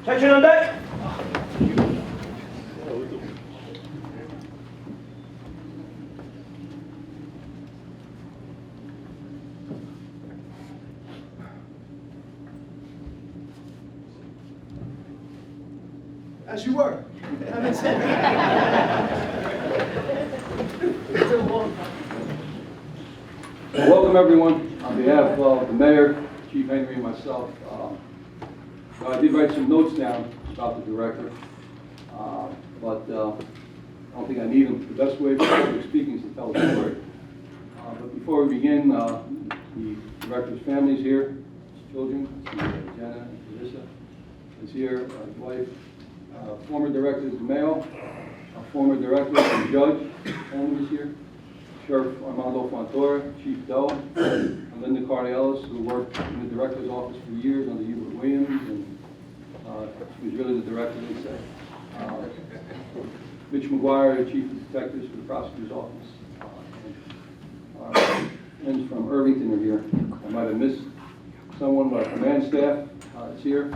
Attention on deck. As you were. Welcome everyone. On behalf of the mayor, Chief Henry, and myself, I did write some notes down about the director, but I don't think I need them. The best way for speaking is to tell the story. But before we begin, the director's family is here, his children, Jenna and Melissa is here, his wife, former director DeMeo, former director and judge, Coleman is here. Sheriff Armando Fontoura, Chief Doe, and Linda Cardiellis, who worked in the director's office for years under Hubert Williams, and she was really the director, they say. Mitch McGuire, Chief of Detectives for the prosecutor's office. Our friends from Irvington are here. I might have missed someone, but our command staff is here.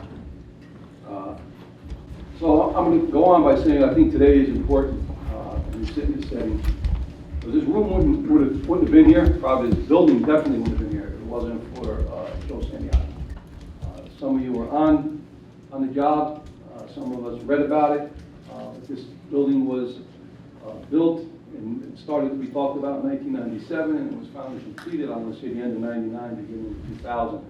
So I'm going to go on by saying I think today is important in the this setting. Because this room wouldn't have been here. Probably this building definitely wouldn't have been here if it wasn't for Joe Santiago. Some of you were on the job. Some of us read about it. This building was built and it started to be talked about in 1997, and it was finally completed, I want to say, the end of 99, beginning of 2000.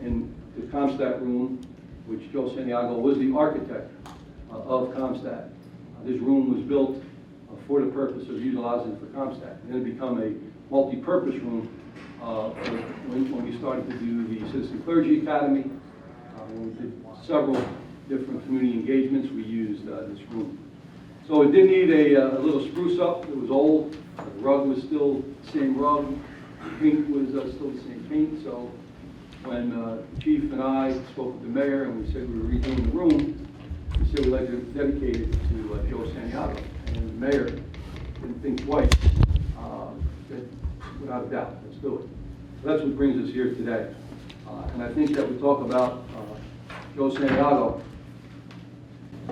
In the Comstat room, which Joe Santiago was the architect of Comstat. This room was built for the purpose of utilizing it for Comstat. And then it became a multi-purpose room when we started to do the Citizen Clergy Academy. When we did several different community engagements, we used this room. So it did need a little spruce up. It was old. The rug was still the same rug. The paint was still the same paint. So when the chief and I spoke with the mayor and we said we were redoing the room, we said we'd like to dedicate it to Joe Santiago. And the mayor didn't think twice, said, without a doubt, let's do it. So that's what brings us here today. And I think that we talk about Joe Santiago.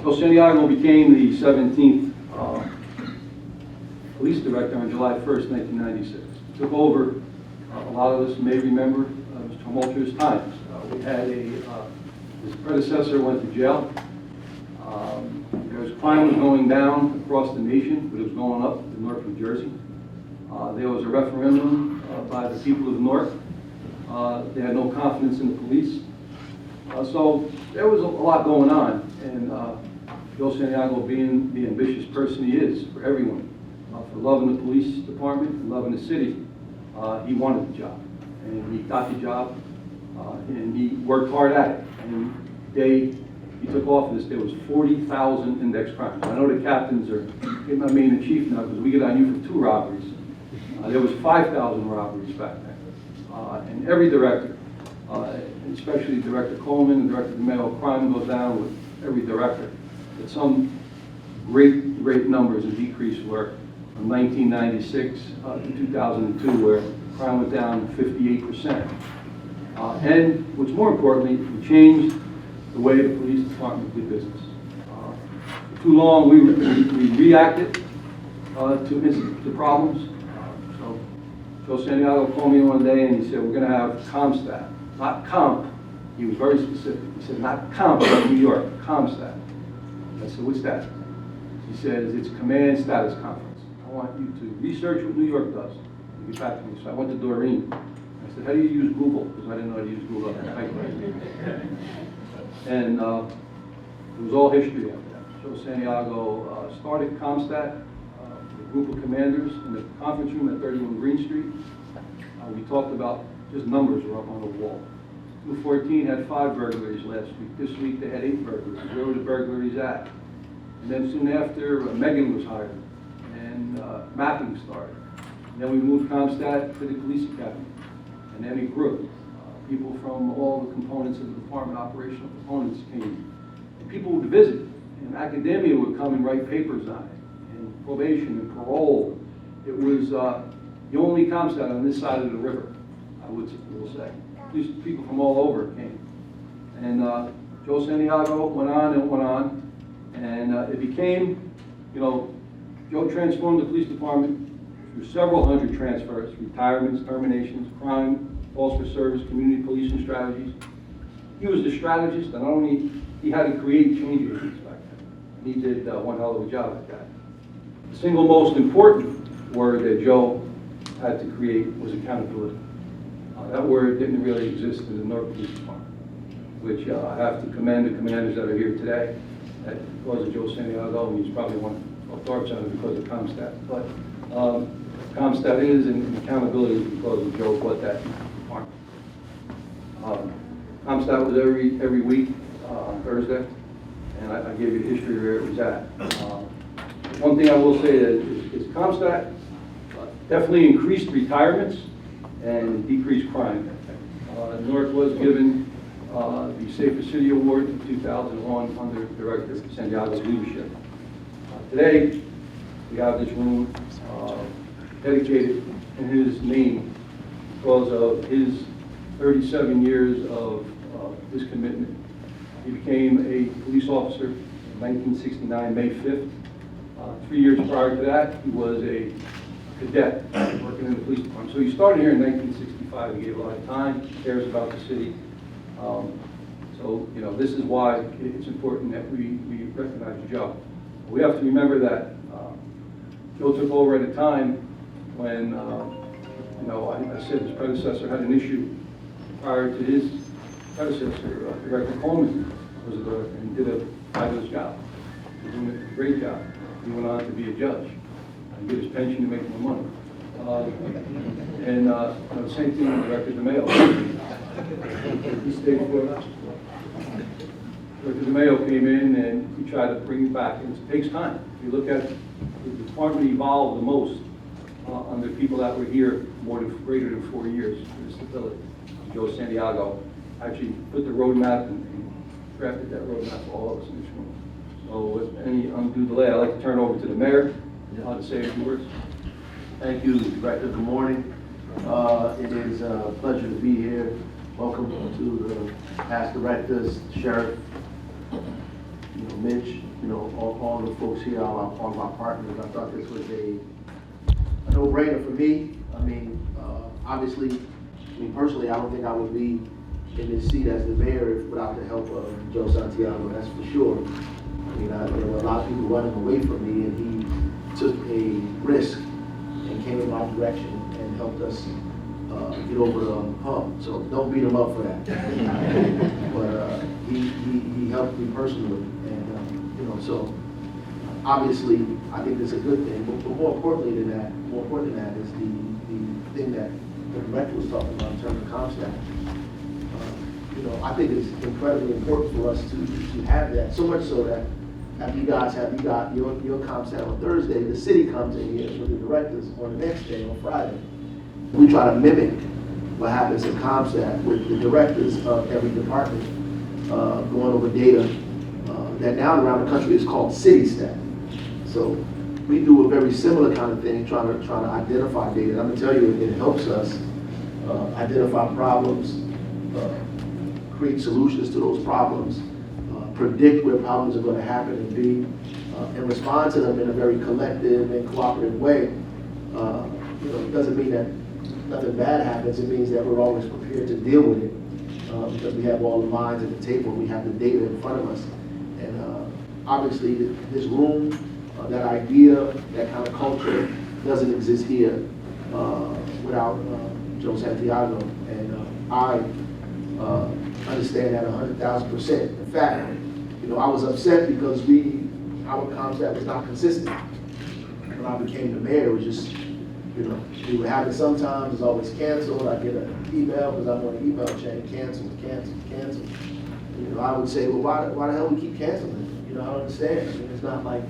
Joe Santiago became the 17th police director on July 1st, 1996. He took over, a lot of us may remember, it was tumultuous times. We had his predecessor went to jail. Crime was going down across the nation, but it was going up in Newark, New Jersey. There was a referendum by the people of Newark. They had no confidence in the police. So there was a lot going on, and Joe Santiago, being the ambitious person he is for everyone, for loving the police department and loving the city, he wanted the job, and he got the job, and he worked hard at it. And the day he took office, there was 40,000 index crimes. I know the captains are, I mean the chief now, because we get on you for 2 robberies. There was 5,000 robberies back then. And every director, especially Director Coleman and Director DeMeo, crime goes down with every director. But some great numbers and decrease were from 1996 to 2002, where crime went down 58%. And what's more importantly, we changed the way the police department did business. For too long, we reacted to problems. So Joe Santiago called me one day and he said, we're going to have Comstat, not comp. He was very specific. He said, not comp like New York, Comstat. I said, what's that? He says, it's Command Status Conference. I want you to research what New York does and get back to me. So I went to Doreen. I said, how do you use Google? Because I didn't know how to use Google at the time. And it was all history after that. Joe Santiago started Comstat, a group of commanders in the conference room at 31 Green Street. We talked about just numbers were up on the wall. 214 had 5 burglaries last week. This week they had 8 burglaries. Where were the burglaries at? And then soon after, Megan was hired, and mapping started. And then we moved Comstat to the police academy, and then it grew. People from all the components of the department, operational components, came. And people would visit, and academia would come and write papers on it, and probation and parole. It was the only Comstat on this side of the river, I will say. These people from all over came. And Joe Santiago went on and went on, and it became, you know, Joe transformed the police department through several hundred transfers, retirements, terminations, crime, calls for service, community policing strategies. He was the strategist, and not only he had to create change agents back then. He did one hell of a job at that. The single most important word that Joe had to create was accountability. That word didn't really exist in the Newark Police Department, which I have to commend the commanders that are here today. That because of Joe Santiago, and he's probably one of Dark Center because of Comstat. But Comstat is, and accountability is because of Joe brought that department. Comstat was every week on Thursday, and I gave you the history of where it was at. One thing I will say is Comstat definitely increased retirements and decreased crime. Newark was given the Safer City Award in 2001 under Director Santiago's leadership. Today, we have this room dedicated in his name because of his 37 years of his commitment. He became a police officer in 1969, May 5th. 3 years prior to that, he was a cadet working in the police department. So he started here in 1965. He gave a lot of time, cares about the city. So, you know, this is why it's important that we recognize Joe. We have to remember that Joe took over at a time when, you know, I said his predecessor had an issue prior to his predecessor, Director Coleman, was and did a fabulous job. He was doing a great job. He went on to be a judge and get his pension to make more money. And you know, the same thing with Director DeMayo. He stayed for us. Director DeMayo came in and he tried to bring it back. And it takes time. If you look at the department evolved the most under people that were here greater than 4 years for the stability. Joe Santiago actually put the roadmap and drafted that roadmap for all of us in this room. So with any undue delay, I'd like to turn over to the mayor to say a few words. Thank you, Director. Good morning. It is a pleasure to be here. Welcome to the past directors, sheriff, Mitch, all the folks here, all of our partners. I thought this was a no-brainer for me. I mean, obviously, personally, I don't think I would be in this seat as the mayor without the help of Joe Santiago, that's for sure. I mean, there were a lot of people running away from me, and he took a risk and came in my direction and helped us get over the hump. So don't beat him up for that. But he helped me personally, and so obviously I think it's a good thing. But more important than that is the thing that the director was talking about in terms of Comstat. I think it's incredibly important for us to have that. So much so that after you got your Comstat on Thursday, the city comes in here with the directors on the next day, on Friday. We try to mimic what happens in Comstat with the directors of every department going over data that now around the country is called CityStat. So we do a very similar kind of thing, trying to identify data. I'm gonna tell you, it helps us identify problems, create solutions to those problems, predict where problems are going to happen and be, and respond to them in a very collective and cooperative way. It doesn't mean that nothing bad happens. It means that we're always prepared to deal with it because we have all the minds at the table. We have the data in front of us, and obviously this room, that idea, that kind of culture doesn't exist here without Joe Santiago, and I understand that 100,000%. In fact, I was upset because our Comstat was not consistent. When I became the mayor, it was just, we would have it sometimes, it's always canceled. I get an email because I'm on an email chain, canceled. I would say, well, why the hell we keep canceling? I don't understand. It's not like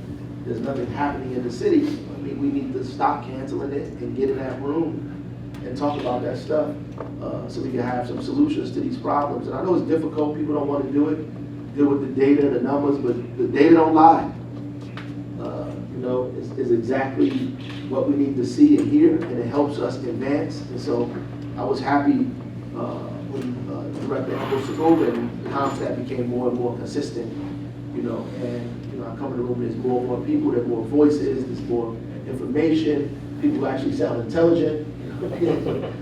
there's nothing happening in the city. We need to stop canceling it and get in that room and talk about that stuff so we can have some solutions to these problems. And I know it's difficult, people don't want to do it, deal with the data, the numbers, but the data don't lie. It's exactly what we need to see and hear, and it helps us advance. And so I was happy when Director Ambrose took over and Comstat became more and more consistent, and I come in the room, there's more and more people, there's more voices, there's more information, people actually sound intelligent,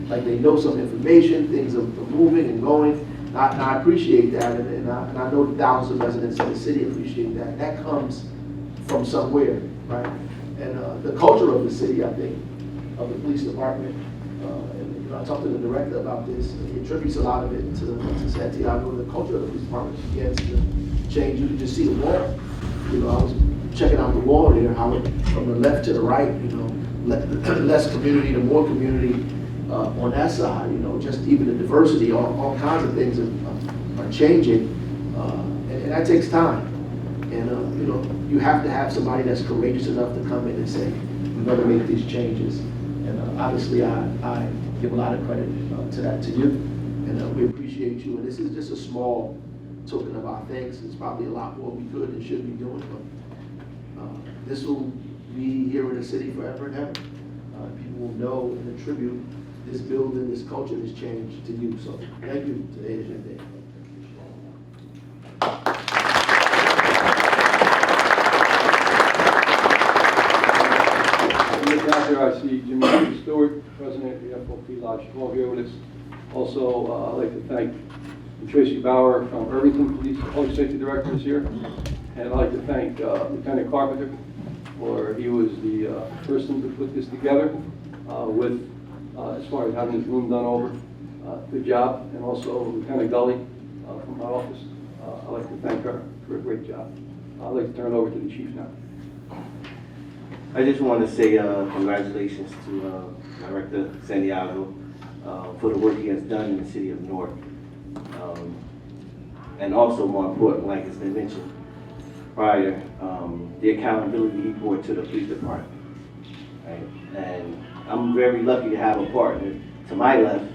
like they know some information, things are moving and going. And I appreciate that, and I know the thousands of residents of the city appreciate that. That comes from somewhere, right? And the culture of the city, I think, of the police department, and I talked to the director about this, he attributes a lot of it to Santiago. The culture of the police department begins to change. You can just see the wall. I was checking out the wall there, how it, from the left to the right, less community to more community on that side, just even the diversity, all kinds of things are changing, and that takes time. And you have to have somebody that's courageous enough to come in and say, we're going to make these changes. And obviously, I give a lot of credit to you, and we appreciate you. And this is just a small token of our thanks. It's probably a lot more we could and should be doing, but this will be here in the city forever and ever. People will know and attribute this building, this culture, this change to you. So thank you. Today is your day. Out there, I see Jimmy Stewart, President of the FOP Lodge 12 here with us. Also, I'd like to thank Tracy Bauer from Irvington Police, Public Safety Director is here. And I'd like to thank Lieutenant Carpenter, for he was the person to put this together with, as far as having this room done over. Good job. And also Lieutenant Gully from my office. I'd like to thank her for a great job. I'd like to turn it over to the chief now. I just want to say congratulations to Director Santiago for the work he has done in the city of Newark. And also, more important, like has been mentioned prior, the accountability he brought to the police department. Right? And I'm very lucky to have a partner to my left,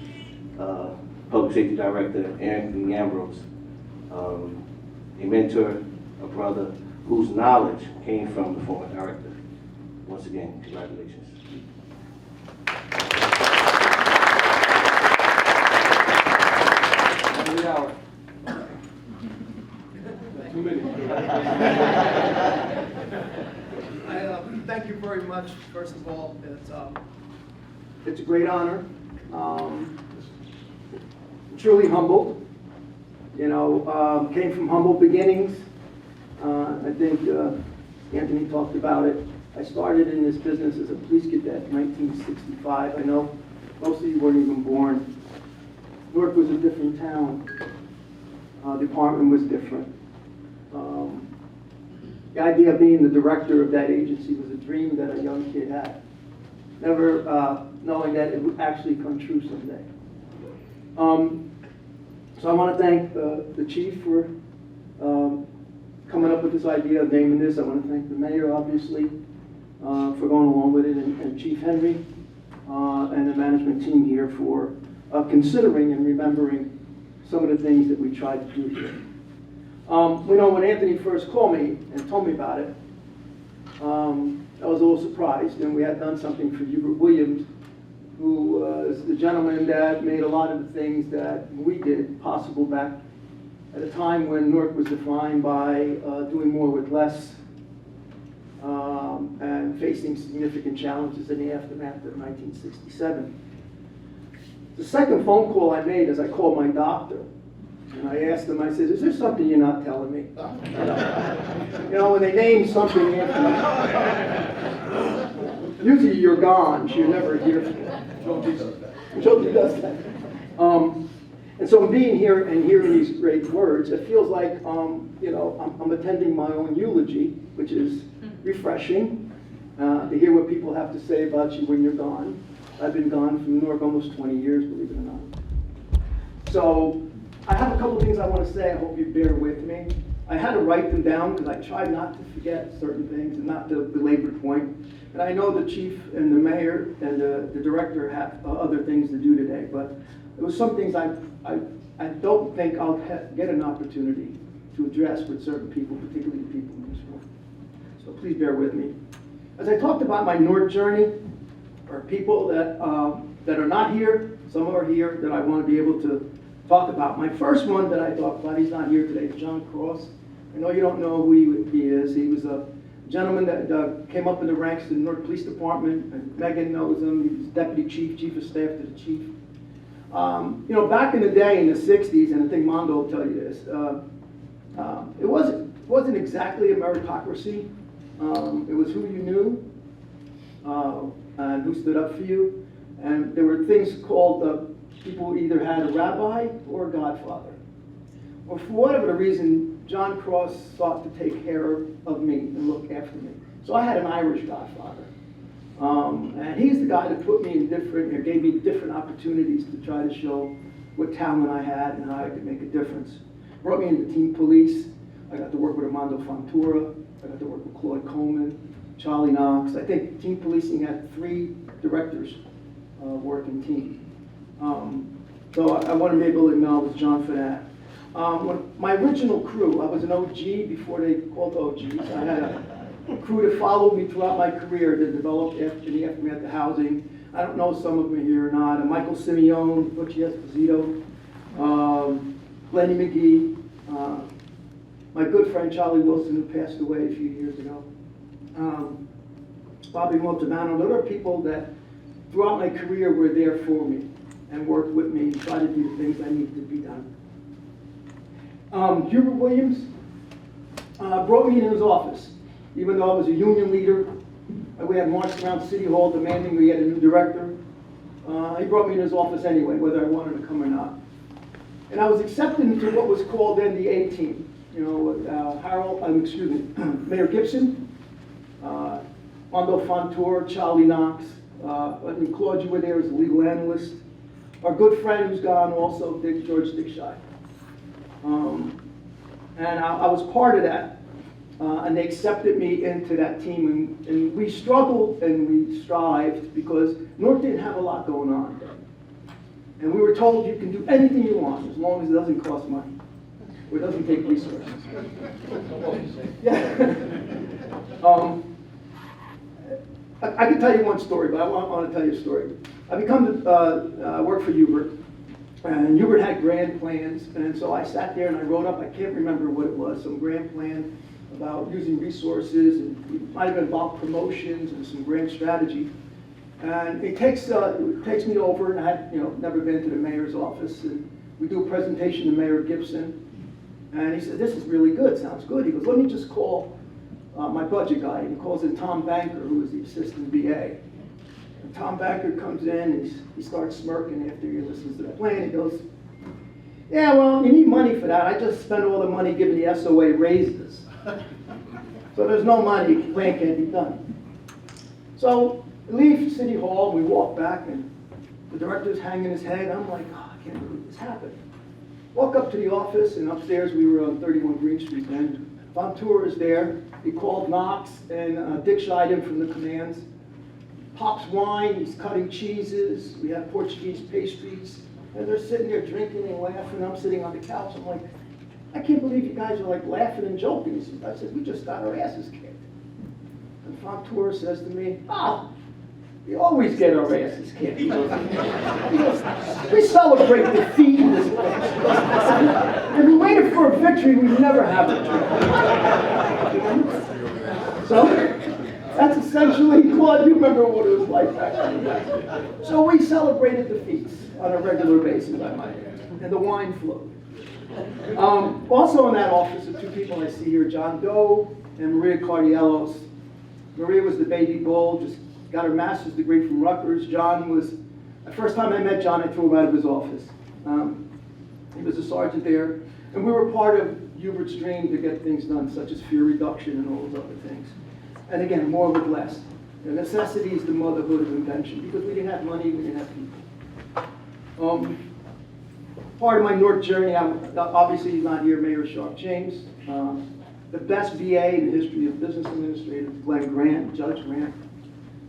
Public Safety Director Anthony Ambrose, a mentor, a brother whose knowledge came from the former director. Once again, congratulations. Every hour. 2 minutes. Thank you very much, first of all. It's a great honor. Truly humbled. Came from humble beginnings. I think Anthony talked about it. I started in this business as a police cadet in 1965. I know most of you weren't even born. Newark was a different town. The department was different. The idea of being the director of that agency was a dream that a young kid had, never knowing that it would actually come true someday. So I want to thank the chief for coming up with this idea of naming this. I want to thank the mayor, obviously, for going along with it, and Chief Henry and the management team here for considering and remembering some of the things that we tried to do here. When Anthony first called me and told me about it, I was a little surprised, and we had done something for Hubert Williams, who was the gentleman that made a lot of the things that we did possible back at a time when Newark was defined by doing more with less, and facing significant challenges in the aftermath of 1967. The second phone call I made is I called my doctor, and I asked him, I said, is there something you're not telling me? When they name something Anthony, usually you're gone, so you're never here for that. Joji does that. And so being here and hearing these great words, it feels like, I'm attending my own eulogy, which is refreshing to hear what people have to say about you when you're gone. I've been gone from Newark almost 20 years, believe it or not. So I have a couple of things I want to say. I hope you bear with me. I had to write them down because I tried not to forget certain things and not to belabor the point. And I know the chief and the mayor and the director have other things to do today, but there was some things I don't think I'll get an opportunity to address with certain people, particularly the people in this room. So please bear with me. As I talked about my Newark journey, or people that are not here, some are here, that I want to be able to talk about. My first one that I talked about, he's not here today, is John Cross. I know you don't know who he is. He was a gentleman that came up in the ranks of the Newark Police Department, and Megan knows him. He was deputy chief, chief of staff to the chief. You know, back in the day, in the 60s, and I think Mondo will tell you this, it wasn't exactly a meritocracy. It was who you knew and who stood up for you. And there were things called, people either had a rabbi or a godfather. Or for whatever the reason, John Cross sought to take care of me and look after me. So I had an Irish godfather. And he's the guy that put me in different, or gave me different opportunities to try to show what talent I had and how I could make a difference. Brought me into team police. I got to work with Armando Fontoura. I got to work with Claude Coleman, Charlie Knox. I think team policing had 3 directors working team. So I want to be able to acknowledge John for that. My original crew, I was an OG before they called OGs. I had a crew that followed me throughout my career that developed after the aftermath of housing. I don't know some of them here or not. Michael Simeone, Butchie Esposito, Lenny McGee, my good friend Charlie Wilson, who passed away a few years ago, Bobby Montalbano. Those are people that throughout my career were there for me and worked with me and tried to do the things I needed to be done. Hubert Williams brought me into his office. Even though I was a union leader, we had marched around City Hall demanding we had a new director. He brought me in his office anyway, whether I wanted to come or not. And I was accepted into what was called then the A team. You know, Mayor Gibson, Mondo Fontour, Charlie Knox, I think Claude, you were there as a legal analyst. Our good friend who's gone also, George Dickshire. And I was part of that. And they accepted me into that team, and we struggled and we strived because North didn't have a lot going on then. And we were told you can do anything you want as long as it doesn't cost money or it doesn't take resources. Yeah. I can tell you one story, but I want to tell you a story. I become to work for Hubert, and Hubert had grand plans, and so I sat there and I wrote up, I can't remember what it was, some grand plan about using resources, and it might have been about promotions and some grand strategy. And it takes me over, and I had never been to the mayor's office, and we do a presentation to Mayor Gibson, and he said, "This is really good, sounds good." He goes, "Let me just call my budget guy," and he calls in Tom Banker, who is the assistant BA. And Tom Banker comes in, and he starts smirking after he listens to the plan. He goes, "Yeah, well, you need money for that. I just spent all the money giving the SOA raises. So there's no money, the plan can't be done." So we leave City Hall, we walk back, and the director's hanging his head. I'm like, oh, I can't believe this happened. Walk up to the office, and upstairs we were on 31 Green Street then. Fontour is there. He called Knox, and Dick shied him from the commands. Pops wine, he's cutting cheeses. We have Portuguese pastries. And they're sitting there drinking and laughing. I'm sitting on the couch. I'm like, I can't believe you guys are like laughing and joking. I said, we just got our asses kicked. And Fontour says to me, "Oh, we always get our asses kicked." He goes, "We celebrate defeat in this place. If we waited for a victory, we'd never have a victory." So that's essentially, Claude, you remember what it was like back then. So we celebrated defeats on a regular basis, I might add, and the wine flowed. Also in that office are 2 people I see here, John Doe and Maria Cardiellos. Maria was the baby bull, just got her master's degree from Rutgers. John was, the first time I met John, I threw him out of his office. He was a sergeant there, and we were part of Hubert's dream to get things done, such as fear reduction and all those other things. And again, more with less. The necessity is the motherhood of invention, because we didn't have money, we didn't have people. Part of my North journey, obviously he's not here, Mayor Sharp James. The best BA in the history of business administrators, Glenn Grant, Judge Grant.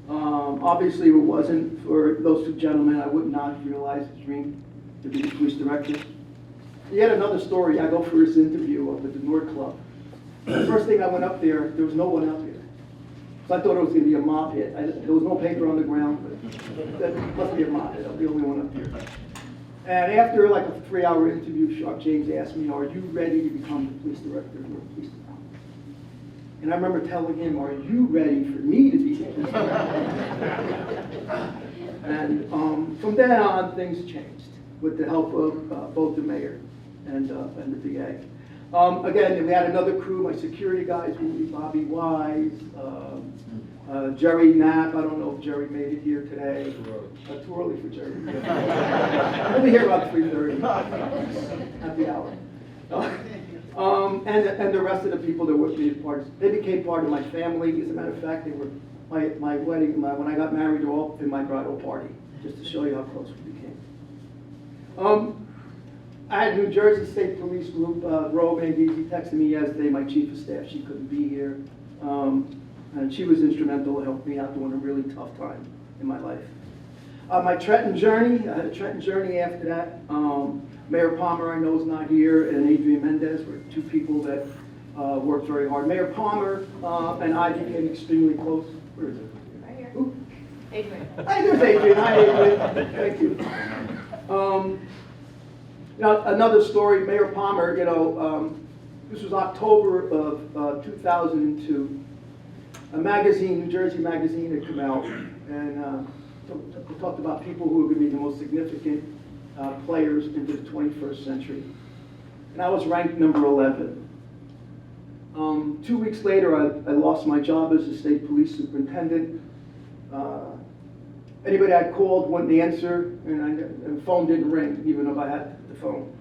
Obviously, if it wasn't for those 2 gentlemen, I would not have realized the dream to be the police director. Yet another story, I go for this interview up at the North Club. The first thing I went up there was no one up there. So I thought it was going to be a mob hit. There was no paper on the ground, but that must be a mob hit. I'm the only one up here. And after like a 3-hour interview, Sharp James asked me, "Are you ready to become the police director of your police department?" And I remember telling him, "Are you ready for me to be the police director?" And from then on, things changed with the help of both the mayor and the DA. Again, we had another crew, my security guys, Bobby Wise, Jerry Knapp. I don't know if Jerry made it here today. Too early for Jerry. He'll be here about 3:30 at the hour. And the rest of the people that worked with me, they became part of my family. As a matter of fact, they were my wedding, when I got married, they were all in my bridal party, just to show you how close we became. I had New Jersey State Police Group, Roman Deasy texted me yesterday, my chief of staff, she couldn't be here. And she was instrumental in helping me out during a really tough time in my life. My Trenton journey, I had a Trenton journey after that. Mayor Palmer, I know, is not here, and Adrian Mendez were two people that worked very hard. Mayor Palmer and I became extremely close. Where is it? Right here. Who? Adrian. Hey, there's Adrian. Hi, Adrian. Thank you. Now, another story, Mayor Palmer, this was October of 2002. A magazine, New Jersey magazine, had come out and talked about people who were going to be the most significant players into the 21st century. And I was ranked number 11. 2 weeks later, I lost my job as a state police superintendent. Anybody I called wouldn't answer, and the phone didn't ring, even if I had the phone.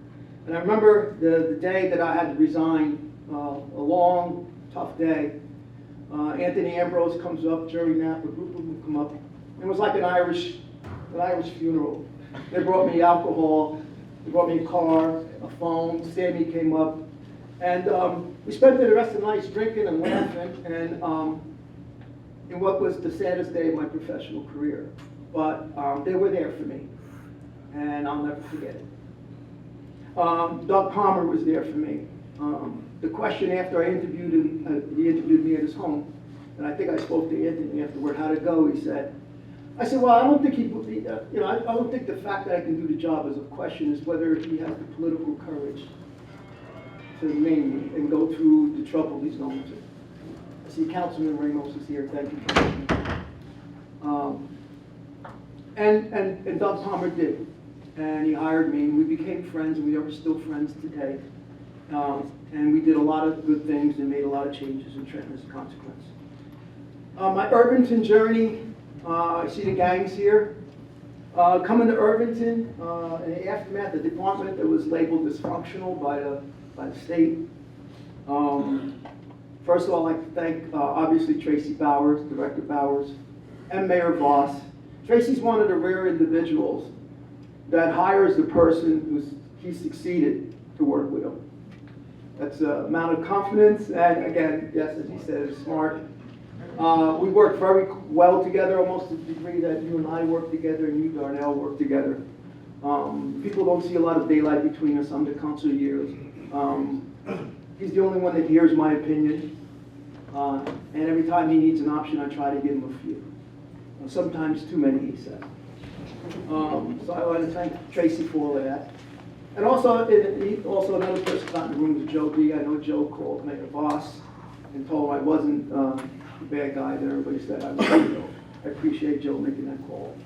And I remember the day that I had to resign, a long, tough day. Anthony Ambrose comes up, Jerry Knapp, a group of them come up. It was like an Irish funeral. They brought me alcohol, they brought me a car, a phone. Sammy came up, and we spent the rest of the night drinking and laughing, and in what was the saddest day of my professional career. But they were there for me, and I'll never forget it. Doug Palmer was there for me. The question after I interviewed him, he interviewed me at his home, and I think I spoke to Anthony afterward, how'd it go? I said, well, I don't think I don't think the fact that I can do the job is a question, is whether he has the political courage to name me and go through the trouble he's going through. I see Councilman Ramos is here, thank you. And Doug Palmer did, and he hired me, and we became friends, and we are still friends today. And we did a lot of good things and made a lot of changes in Trenton as a consequence. My Irvington journey, I see the gangs here. Coming to Irvington, in the aftermath, the department that was labeled dysfunctional by the state. First of all, I'd like to thank, obviously, Tracy Bowers, Director Bowers, and Mayor Voss. Tracy's one of the rare individuals that hires the person he succeeded to work with him. That's an amount of confidence, and again, yes, as he said, smart. We work very well together, almost to the degree that you and I work together and you, Darnell, work together. People don't see a lot of daylight between us. I'm the council years. He's the only one that hears my opinion, and every time he needs an option, I try to give him a few. Sometimes too many, he says. So I want to thank Tracy for all of that. And also another person not in the room is Joe D. I know Joe called Mayor Voss and told him I wasn't the bad guy that everybody said I was. I appreciate Joe making that call.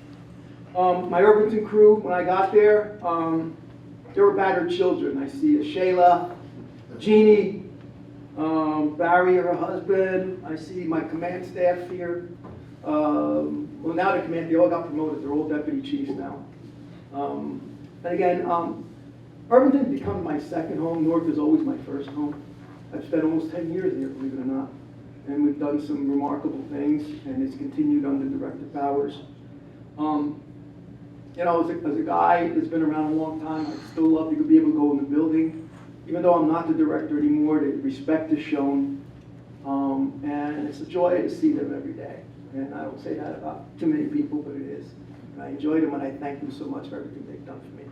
My Irvington crew, when I got there, they were battered children. I see Shayla, Jeannie, Barry, her husband. I see my command staff here. Well, now they all got promoted. They're all deputy chiefs now. And again, Irvington become my second home. North is always my first home. I've spent almost 10 years here, believe it or not. And we've done some remarkable things, and it's continued under Director Bowers. As a guy that's been around a long time, I still love to be able to go in the building. Even though I'm not the director anymore, the respect is shown. And it's a joy to see them every day. And I don't say that about too many people, but it is. And I enjoy them, and I thank them so much for everything they've done for me.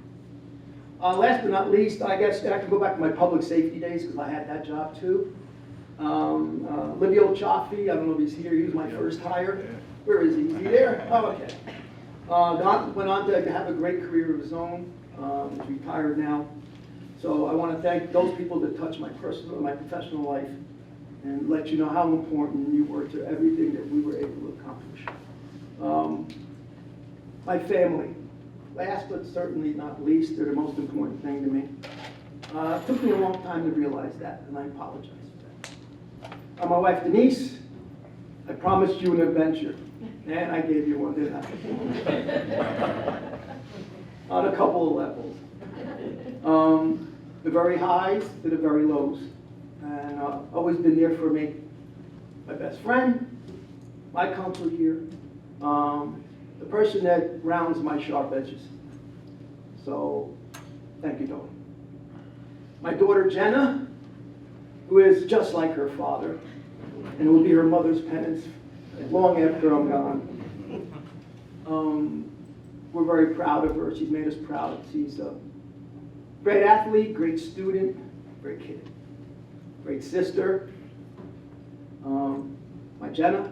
Last but not least, I guess I can go back to my public safety days, because I had that job too. Livio Chaffee, I don't know if he's here, he was my first hire. Where is he? Is he there? Oh, okay. Went on to have a great career of his own. He's retired now. So I want to thank those people that touched my personal, my professional life, and let you know how important you were to everything that we were able to accomplish. My family, last but certainly not least, they're the most important thing to me. It took me a long time to realize that, and I apologize for that. My wife Denise, I promised you an adventure, and I gave you one, didn't I? On a couple of levels. The very highs to the very lows. And always been there for me. My best friend, my counselor here, the person that rounds my sharp edges. So, thank you, Dawn. My daughter Jenna, who is just like her father, and will be her mother's penance long after I'm gone. We're very proud of her. She's made us proud. She's a great athlete, great student, great kid, great sister. My Jenna,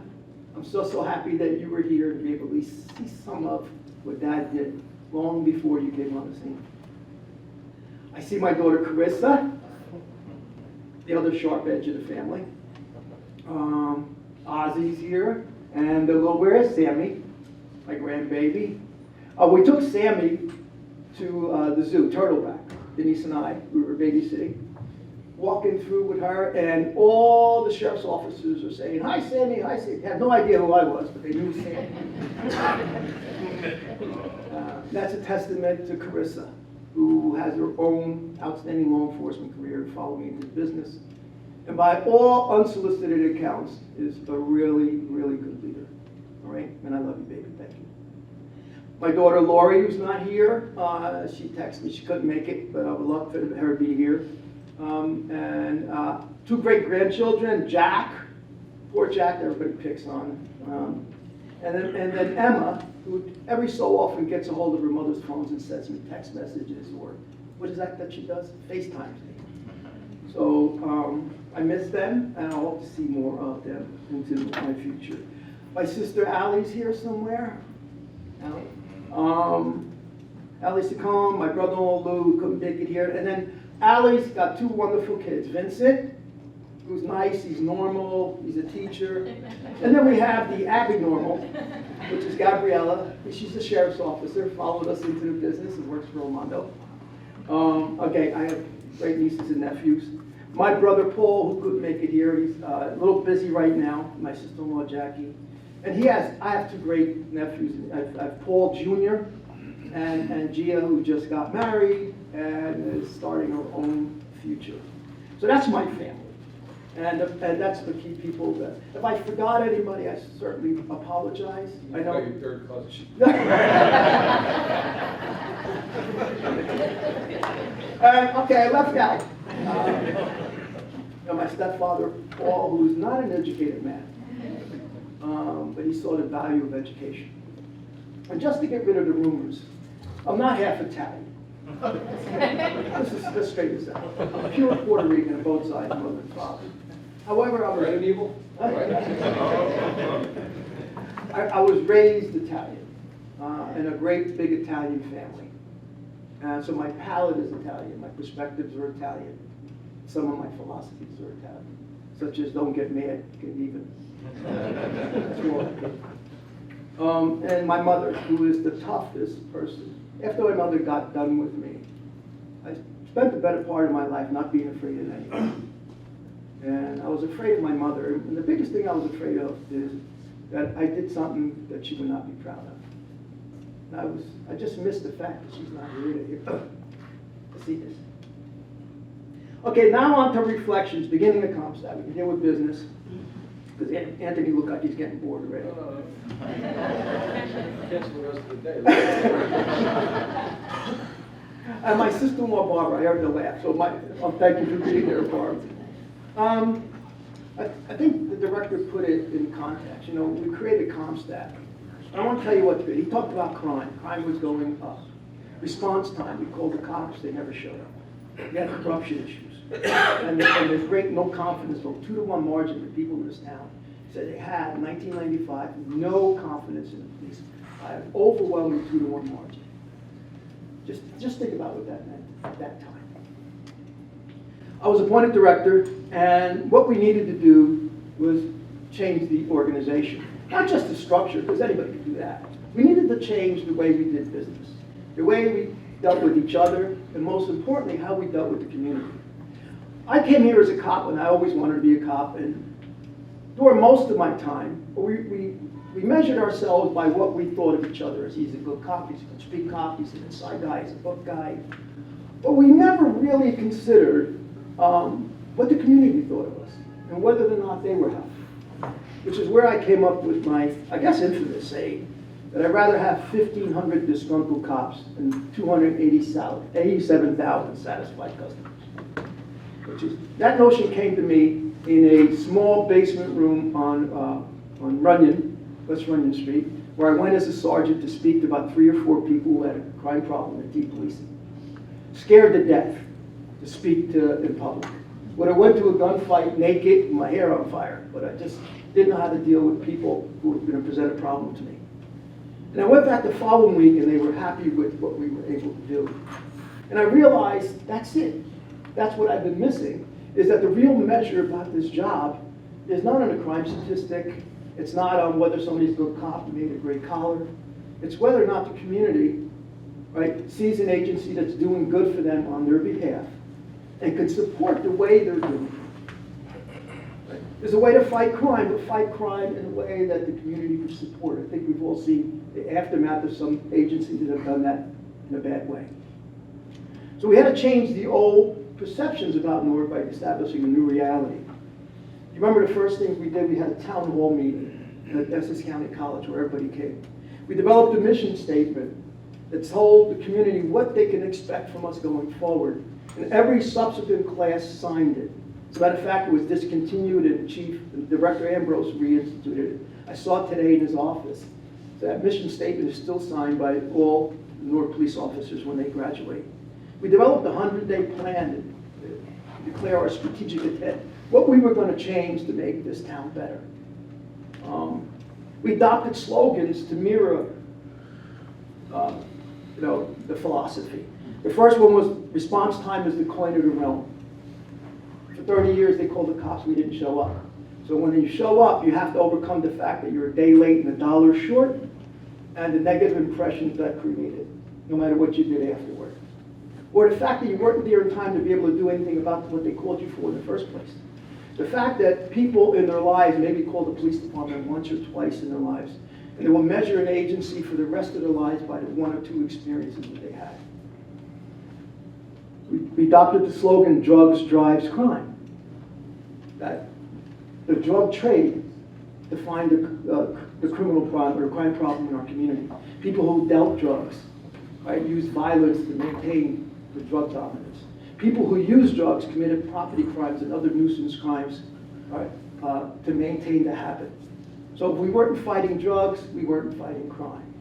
I'm so happy that you were here to be able to see some of what Dad did long before you came on the scene. I see my daughter Carissa, the other sharp edge of the family. Ozzy's here, and the little, where is Sammy, my grandbaby? We took Sammy to the zoo, Turtleback. Denise and I, we were babysitting, walking through with her, and all the sheriff's officers are saying, "Hi, Sammy, hi, Sammy." They had no idea who I was, but they knew Sammy. That's a testament to Carissa, who has her own outstanding law enforcement career following into business. And by all unsolicited accounts, is a really, really good leader. All right? And I love you, baby. Thank you. My daughter Lori, who's not here, she texted me she couldn't make it, but I would love for her to be here. And two great grandchildren, Jack, poor Jack, everybody picks on. And then Emma, who every so often gets a hold of her mother's phones and sends me text messages, or what is that she does? FaceTimes me. So I miss them, and I hope to see more of them into my future. My sister Allie's here somewhere. Allie. Allie's to come. My brother-in-law Lou, who couldn't make it here. And then Allie's got two wonderful kids. Vincent, who's nice, he's normal, he's a teacher. And then we have the abnormal, which is Gabriella. She's a sheriff's officer, followed us into the business and works for Armando. Okay, I have great nieces and nephews. My brother Paul, who couldn't make it here, he's a little busy right now. My sister-in-law Jackie. And I have two great nephews. I have Paul Jr. and Gia, who just got married and is starting her own future. So that's my family. And that's the key people that, if I forgot anybody, I certainly apologize. I know. Your third cousin. Okay, I left out. My stepfather, Paul, who's not an educated man, but he saw the value of education. And just to get rid of the rumors, I'm not half Italian. Let's straighten this out. I'm pure Puerto Rican on both sides, mother and father. However, I was evil. I was raised Italian in a great big Italian family. So my palate is Italian, my perspectives are Italian. Some of my philosophies are Italian, such as don't get mad, get even. That's more like it. And my mother, who is the toughest person. After my mother got done with me, I spent the better part of my life not being afraid of anything. And I was afraid of my mother, and the biggest thing I was afraid of is that I did something that she would not be proud of. And I just missed the fact that she's not here to see this. Okay, now on to reflections, beginning of Comstat. We can deal with business, because Anthony looked like he's getting bored already. Cancel the rest of the day. And my sister-in-law Barbara, I heard the laugh, so thank you for being there, Barbara. I think the director put it in context. You know, we created Comstat. I want to tell you what he did. He talked about crime. Crime was going up. Response time, we called the cops, they never showed up. We had corruption issues. And there's great no confidence vote, 2-to-1 margin for people in this town. Said they had, in 1995, no confidence in the police. An overwhelming 2-to-1 margin. Just think about what that meant at that time. I was appointed director, and what we needed to do was change the organization. Not just the structure, because anybody could do that. We needed to change the way we did business, the way we dealt with each other, and most importantly, how we dealt with the community. I came here as a cop, and I always wanted to be a cop, and during most of my time, we measured ourselves by what we thought of each other, as he's a good cop, he's a good street cop, he's an inside guy, he's a book guy. But we never really considered what the community thought of us, and whether or not they were happy. Which is where I came up with my, I guess, infamous saying that I'd rather have 1,500 disgruntled cops than 287,000 satisfied customers. That notion came to me in a small basement room on Runyon, West Runyon Street, where I went as a sergeant to speak to about 3 or 4 people who had a crime problem in policing. Scared to death to speak to in public. When I went to a gunfight naked, with my hair on fire, but I just didn't know how to deal with people who were going to present a problem to me. And I went back the following week, and they were happy with what we were able to do. And I realized that's it. That's what I've been missing, is that the real measure about this job is not on a crime statistic. It's not on whether somebody's a good cop and made a great collar. It's whether or not the community, right, sees an agency that's doing good for them on their behalf and can support the way they're doing it. Right? There's a way to fight crime, but fight crime in a way that the community can support. I think we've all seen the aftermath of some agencies that have done that in a bad way. So we had to change the old perceptions about Newark by establishing a new reality. You remember the first things we did? We had a town hall meeting at Essex County College where everybody came. We developed a mission statement that told the community what they can expect from us going forward. And every subsequent class signed it. As a matter of fact, it was discontinued and Director Ambrose reinstituted it. I saw it today in his office. So that mission statement is still signed by all Newark police officers when they graduate. We developed a 100-day plan to declare our strategic intent, what we were going to change to make this town better. We adopted slogans to mirror the philosophy. The first one was, response time is the coin of the realm. For 30 years, they called the cops, we didn't show up. So when you show up, you have to overcome the fact that you're a day late and $1 short, and the negative impressions that created, no matter what you did afterward. Or the fact that you weren't there in time to be able to do anything about what they called you for in the first place. The fact that people in their lives maybe called the police department once or twice in their lives, and they will measure an agency for the rest of their lives by the 1 or 2 experiences that they had. We adopted the slogan, drugs drives crime. That the drug trade defined the criminal problem or crime problem in our community. People who dealt drugs, right, used violence to maintain the drug dominance. People who used drugs committed property crimes and other nuisance crimes, right, to maintain the habit. So if we weren't fighting drugs, we weren't fighting crime.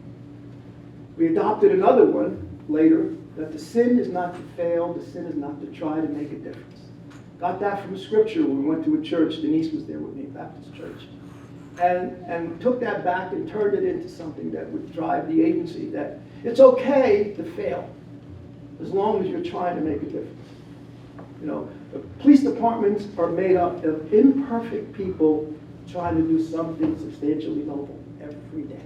We adopted another one later, that the sin is not to fail, the sin is not to try to make a difference. Got that from scripture when we went to a church. Denise was there with me, Baptist church. And took that back and turned it into something that would drive the agency, that it's okay to fail as long as you're trying to make a difference. You know, the police departments are made up of imperfect people trying to do something substantially noble every day.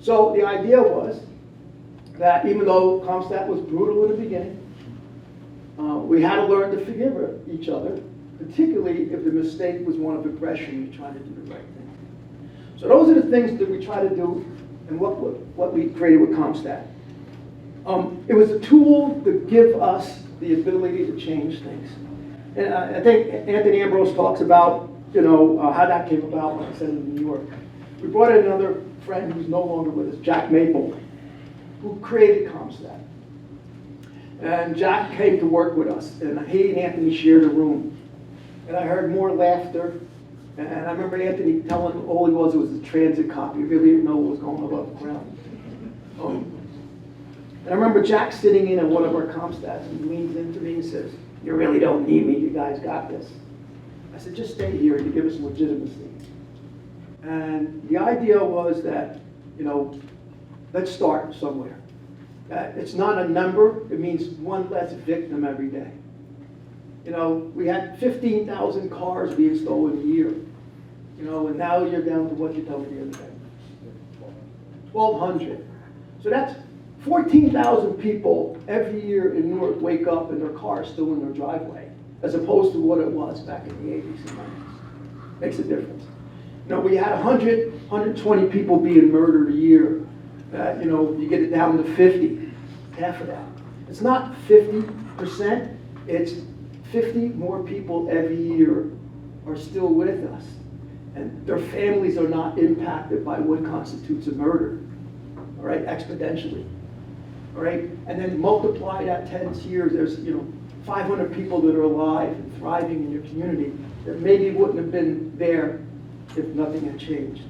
So the idea was that even though Comstat was brutal in the beginning, we had to learn to forgive each other, particularly if the mistake was one of aggression, you're trying to do the right thing. So those are the things that we try to do and what we created with Comstat. It was a tool to give us the ability to change things. And I think Anthony Ambrose talks about, how that came about, like I said, in New York. We brought in another friend who's no longer with us, Jack Maple, who created Comstat. And Jack came to work with us, and he and Anthony shared a room. And I heard more laughter, and I remember Anthony telling all he was a transit cop. He really didn't know what was going on above the ground. And I remember Jack sitting in at one of our Comstats, and he leans into me and says, "You really don't need me, you guys got this." I said, "Just stay here and you give us legitimacy." And the idea was that, let's start somewhere. It's not a number, it means one less victim every day. You know, we had 15,000 cars being stolen a year. You know, and now you're down to what you told me the other day. 1,200. So that's 14,000 people every year in Newark wake up and their car is still in their driveway, as opposed to what it was back in the 80s and 90s. Makes a difference. You know, we had 100, 120 people being murdered a year. You know, you get it down to 50, half of that. It's not 50%, it's 50 more people every year are still with us. And their families are not impacted by what constitutes a murder, all right, exponentially, all right? And then multiply that 10 years, there's, you know, 500 people that are alive and thriving in your community that maybe wouldn't have been there if nothing had changed.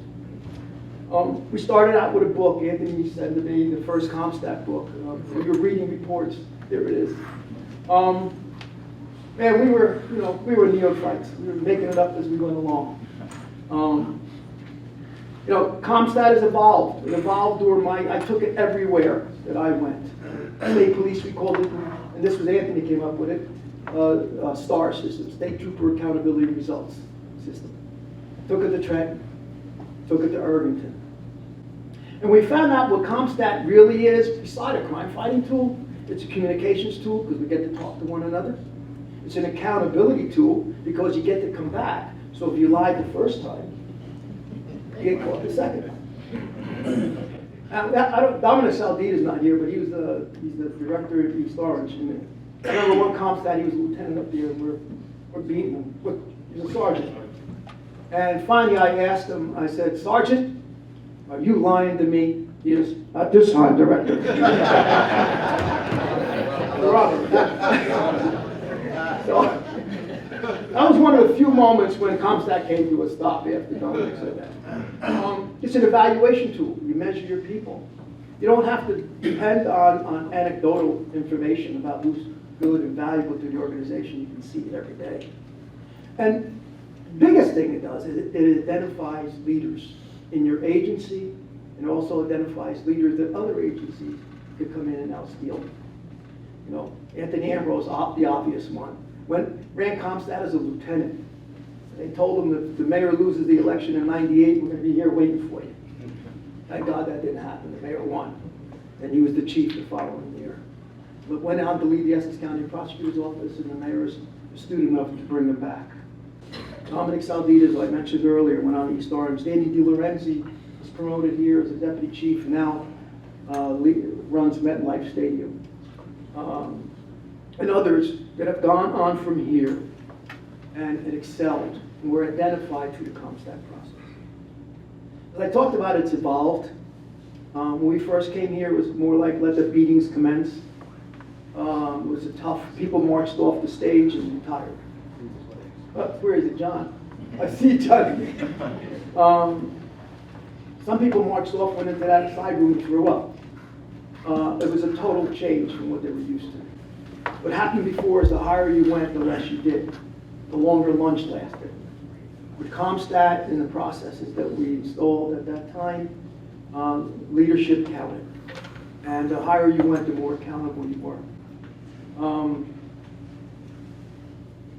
We started out with a book. Anthony said to me, the first Comstat book. For your reading reports, there it is. Man, we were neophytes. We were making it up as we went along. You know, Comstat has evolved. It evolved during I took it everywhere that I went. State police, we called it, and this was Anthony came up with it, STAR system, State Trooper Accountability Results System. Took it to Trenton, took it to Irvington. And we found out what Comstat really is, beside a crime fighting tool. It's a communications tool because we get to talk to one another. It's an accountability tool because you get to come back. So if you lied the first time, you get caught the second time. Dominic Saldita's not here, but he's the director of East Orange. And I remember one Comstat, he was a lieutenant up there, and we're beating him. He's a sergeant. And finally I asked him, I said, Sergeant, are you lying to me? He goes, not this time, Director. So, that was one of the few moments when Comstat came to a stop after Dominic said that. It's an evaluation tool. You measure your people. You don't have to depend on anecdotal information about who's good and valuable to the organization. You can see it every day. And the biggest thing it does is it identifies leaders in your agency and also identifies leaders that other agencies could come in and outsteal. You know, Anthony Ambrose, the obvious one. Ran Comstat as a lieutenant. They told him that if the mayor loses the election in '98, we're going to be here waiting for you. Thank God that didn't happen. The mayor won. And he was the chief the following year. But went on to lead the Essex County Prosecutor's Office, and the mayor was astute enough to bring him back. Dominic Saldita, as I mentioned earlier, went on to East Orange. Danny DiLorenzi was promoted here as a deputy chief, now runs MetLife Stadium. And others that have gone on from here and excelled and were identified through the Comstat process. As I talked about, it's evolved. When we first came here, it was more like let the beatings commence. It was a tough, people marched off the stage and retired. Where is it, John? I see John. Some people marched off, went into that side room and threw up. It was a total change from what they were used to. What happened before is the higher you went, the less you did, the longer lunch lasted. With Comstat and the processes that we installed at that time, leadership counted. And the higher you went, the more accountable you were.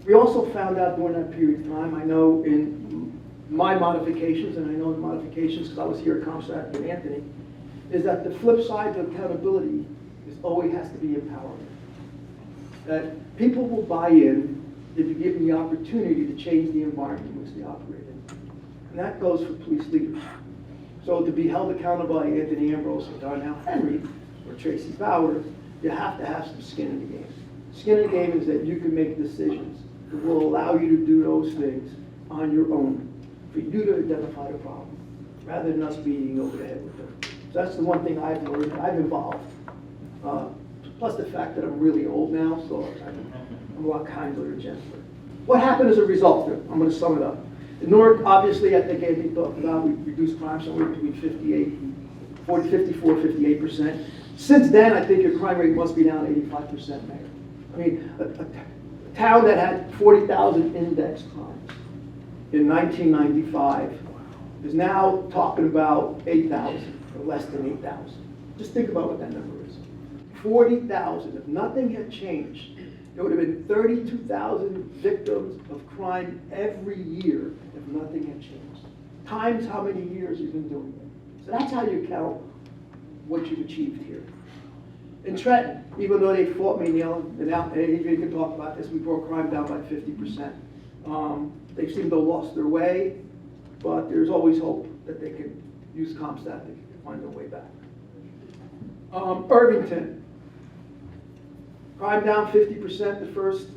We also found out during that period of time, I know in my modifications, and I know the modifications because I was here at Comstat with Anthony, is that the flip side of accountability is always has to be empowerment. That people will buy in if you give them the opportunity to change the environment in which they operate in. And that goes for police leaders. So to be held accountable by Anthony Ambrose or Darnell Henry or Tracy Bowers, you have to have some skin in the game. Skin in the game is that you can make decisions that will allow you to do those things on your own, for you to identify the problem, rather than us beating over the head with them. So that's the one thing I've learned, I've evolved. Plus the fact that I'm really old now, so I'm a lot kinder and gentler. What happened as a result? I'm going to sum it up. In Newark, obviously, I think Andy talked about, we reduced crime somewhere between 54, 58%. Since then, I think your crime rate must be down 85%, Mayor. I mean, a town that had 40,000 index crimes in 1995 is now talking about 8,000 or less than 8,000. Just think about what that number is. 40,000. If nothing had changed, there would have been 32,000 victims of crime every year if nothing had changed. Times how many years you've been doing it. So that's how you count what you've achieved here. In Trenton, even though they fought me, Neil, and you can talk about this, we brought crime down by 50%. They seem to have lost their way, but there's always hope that they can use Comstat to find their way back. Irvington, crime down 50% the first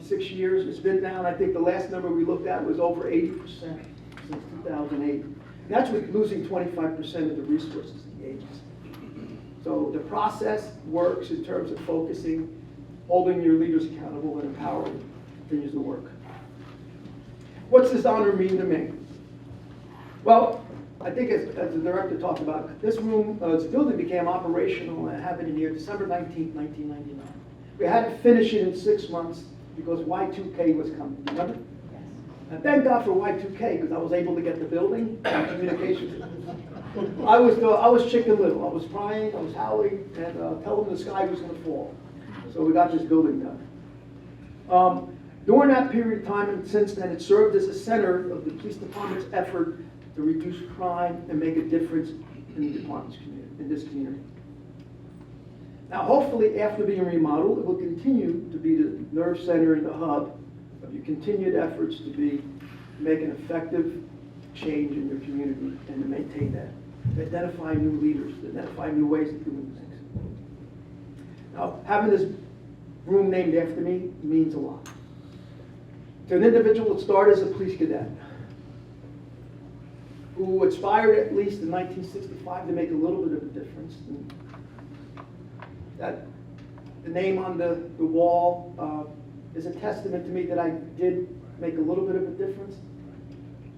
6 years. It's been down. I think the last number we looked at was over 80% since 2008. And that's with losing 25% of the resources to the agency. So the process works in terms of focusing, holding your leaders accountable, and empowering continues to work. What's this honor mean to me? Well, I think as the director talked about, this building became operational, and I have it in here, December 19th, 1999. We had to finish it in 6 months because Y2K was coming, remember? Yes. And thank God for Y2K, because I was able to get the building and communications. I was Chicken Little. I was crying, I was howling, and telling them the sky was going to fall. So we got this building done. During that period of time and since then, it served as a center of the police department's effort to reduce crime and make a difference in the department's community, in this community. Now, hopefully, after being remodeled, it will continue to be the nerve center and the hub of your continued efforts to make an effective change in your community and to maintain that, to identify new leaders, to identify new ways of doing things. Now, having this room named after me means a lot. To an individual that started as a police cadet, who aspired at least in 1965 to make a little bit of a difference. And that the name on the wall is a testament to me that I did make a little bit of a difference.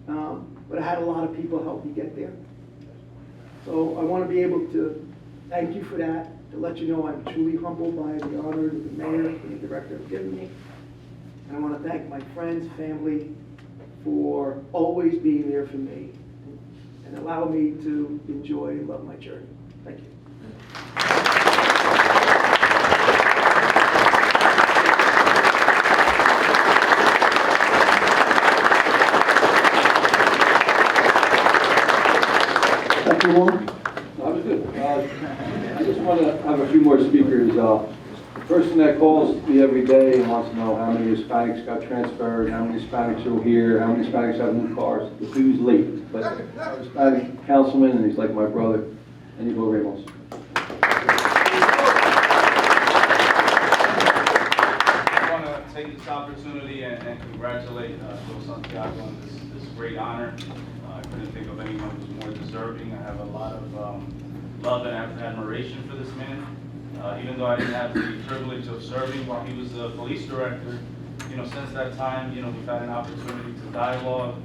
But I had a lot of people help me get there. So I want to be able to thank you for that, to let you know I'm truly humbled by the honor that the mayor and the director have given me. And I want to thank my friends, family, for always being there for me and allow me to enjoy and love my journey. Thank you. Thank you, Warren. That was good. I just want to have a few more speakers. The person that calls me every day and wants to know how many Hispanics got transferred, how many Hispanics are here, how many Hispanics have new cars. The dude's late, but a Hispanic councilman, and he's like my brother, Inigo Ramos. I want to take this opportunity and congratulate Joe Santiago on this great honor. I couldn't think of anyone who's more deserving. I have a lot of love and admiration for this man. Even though I didn't have the privilege of serving while he was the police director, since that time, we've had an opportunity to dialogue,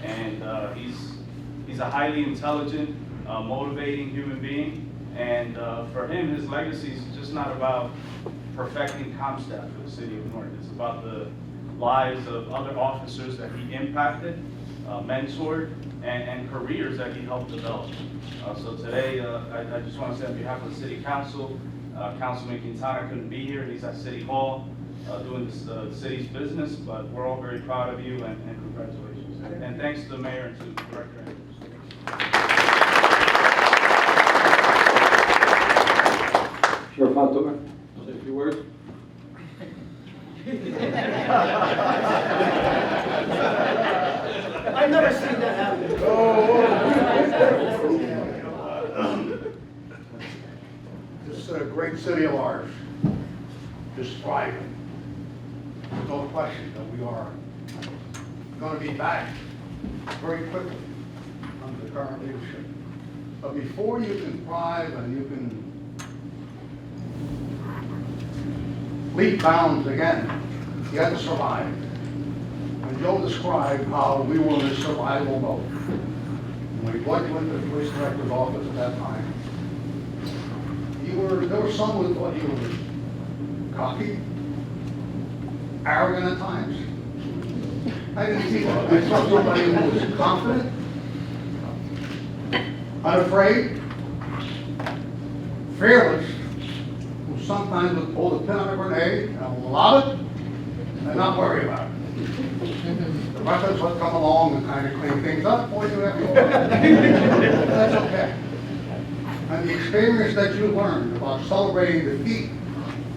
and he's a highly intelligent, motivating human being, and for him, his legacy is just not about perfecting Comstat for the city of North. It's about the lives of other officers that he impacted, mentored, and careers that he helped develop. So today, I just want to say on behalf of the City Council, Councilman Quintana couldn't be here. He's at City Hall doing the city's business, but we're all very proud of you and congratulations. And thanks to the mayor and to the director. Sheriff Fontoura, say a few words. I've never seen that happen. This great city of ours is thriving. There's no question that we are going to be back very quickly under the current leadership. But before you can thrive and you can leap bounds again, you have to survive. And Joe described how we were in a survival mode. When we went to the police director's office at that time, there were some who thought he was cocky, arrogant at times. I didn't see that. I saw somebody who was confident, unafraid, fearless, who sometimes will pull the pin on a grenade and allow it and not worry about it. The Russians will come along and kind of clean things up for you after a while. That's okay. And the experience that you learned about celebrating defeat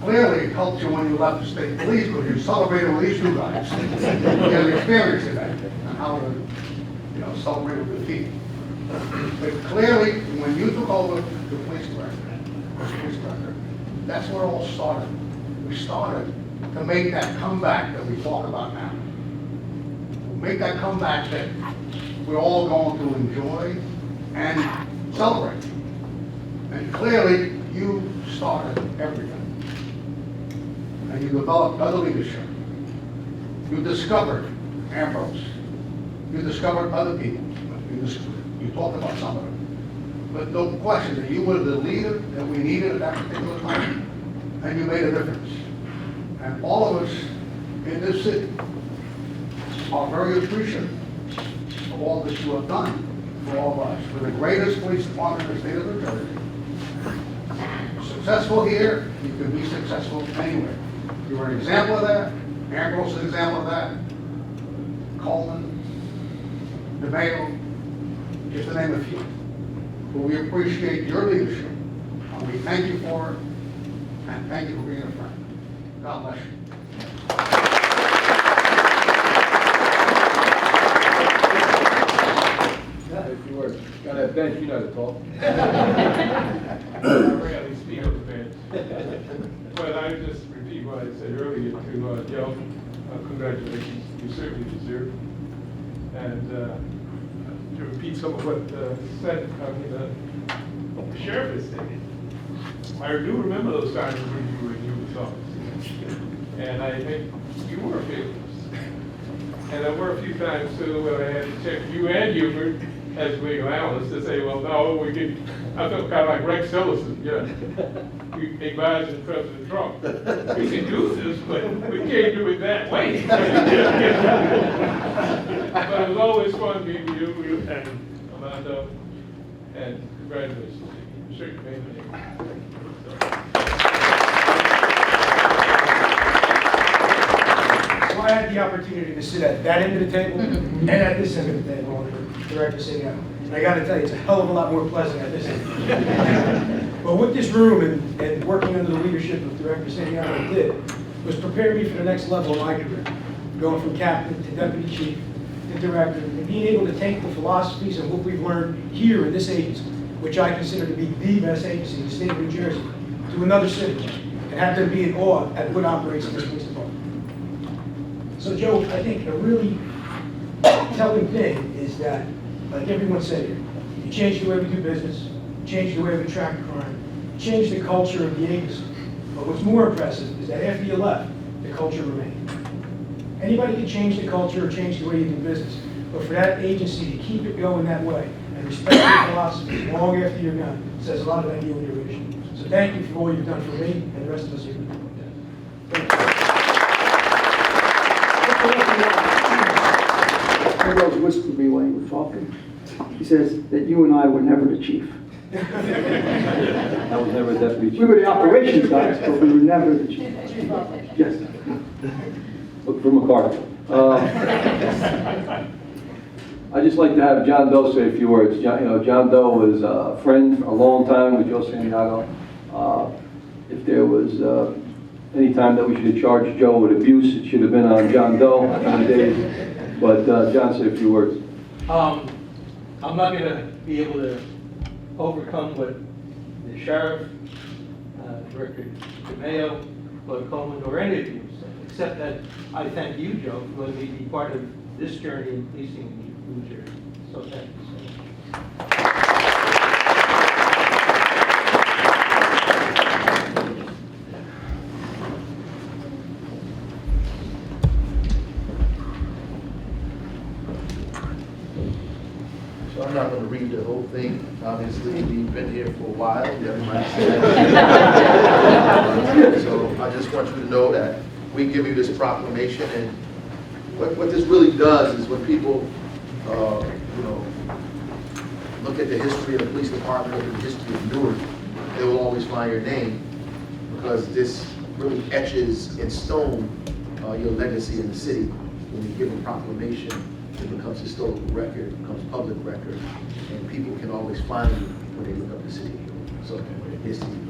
clearly helped you when you left the state police, because you celebrated with these two guys. You had an experience in that, and how to, celebrate with defeat. But clearly, when you took over the police director, that's where it all started. We started to make that comeback that we talk about now. Make that comeback that we're all going to enjoy and celebrate. And clearly, you started everything. And you developed other leadership. You discovered Ambrose. You discovered other people. You talked about some of them. But no question that you were the leader that we needed at that particular time. And you made a difference. And all of us in this city are very appreciative of all that you have done for all of us. We're the greatest police department in the state of New Jersey. Successful here, you can be successful anywhere. You were an example of that. Ambrose is an example of that. Coleman, DeMayo, just to name a few. But we appreciate your leadership, and we thank you for it, and thank you for being a friend. God bless you. If you were got that bench, you know to talk. I rarely speak of the bench, but I just repeat what I said earlier to Joe. Congratulations, you certainly deserve it. And to repeat some of what the sheriff has said, I do remember those times when you were in U.S. office, and I think you were fearless. And there were a few times too when I had to check you and Hubert as legal analysts to say, well, no, I felt kind of like Rex Tillerson, we advising President Trump. We can do this, but we can't do it that way. But it was always fun meeting you and Amanda, and congratulations. You certainly made it. So I had the opportunity to sit at that end of the table and at this end of the table on the director sitting out. And I gotta tell you, it's a hell of a lot more pleasant at this end. But what this room and working under the leadership of Director Santiago did was prepare me for the next level of my career. Going from captain to deputy chief to director, and being able to take the philosophies and what we've learned here in this agency, which I consider to be the best agency in the state of New Jersey, to another city, and have them be in awe at what operates in this police department. So Joe, I think a really telling thing is that, like everyone said here, you change the way we do business, change the way we track crime, change the culture of the agency. But what's more impressive is that after you left, the culture remained. Anybody can change the culture or change the way you do business, but for that agency to keep it going that way and respect your philosophies long after you're gone says a lot about you and your leadership. So thank you for all you've done for me and the rest of us here. Thank you. Ambrose whispered me while you were talking. He says that you and I were never the chief. I was never a deputy chief. We were the operations guys, but we were never the chief. Yes. Look for McCarthy. I'd just like to have John Doe say a few words. John Doe was a friend for a long time with Joe Santiago. If there was any time that we should have charged Joe with abuse, it should have been on John Doe in the days. But John, say a few words. I'm not going to be able to overcome what the sheriff, Director DeMayo, Lloyd Coleman, or any of you said, except that I thank you, Joe, for letting me be part of this journey in policing in New Jersey. So thank you so much. So I'm not going to read the whole thing. Obviously, we've been here for a while. Everybody said. So I just want you to know that we give you this proclamation, and what this really does is when people, look at the history of the police department and the history of Newark, they will always find your name. because this really etches in stone your legacy in the city. When you give a proclamation, it becomes historical record, it becomes public record, and people can always find you when they look up the city. So, here's to you.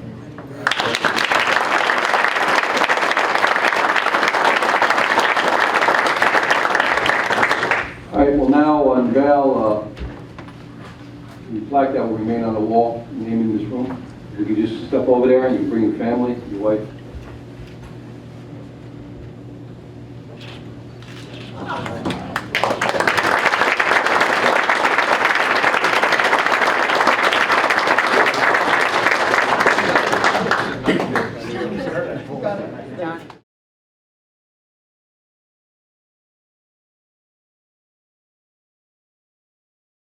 All right, well now unveil the plaque that will remain on the wall, naming this room. You can just step over there and you bring your family, your wife,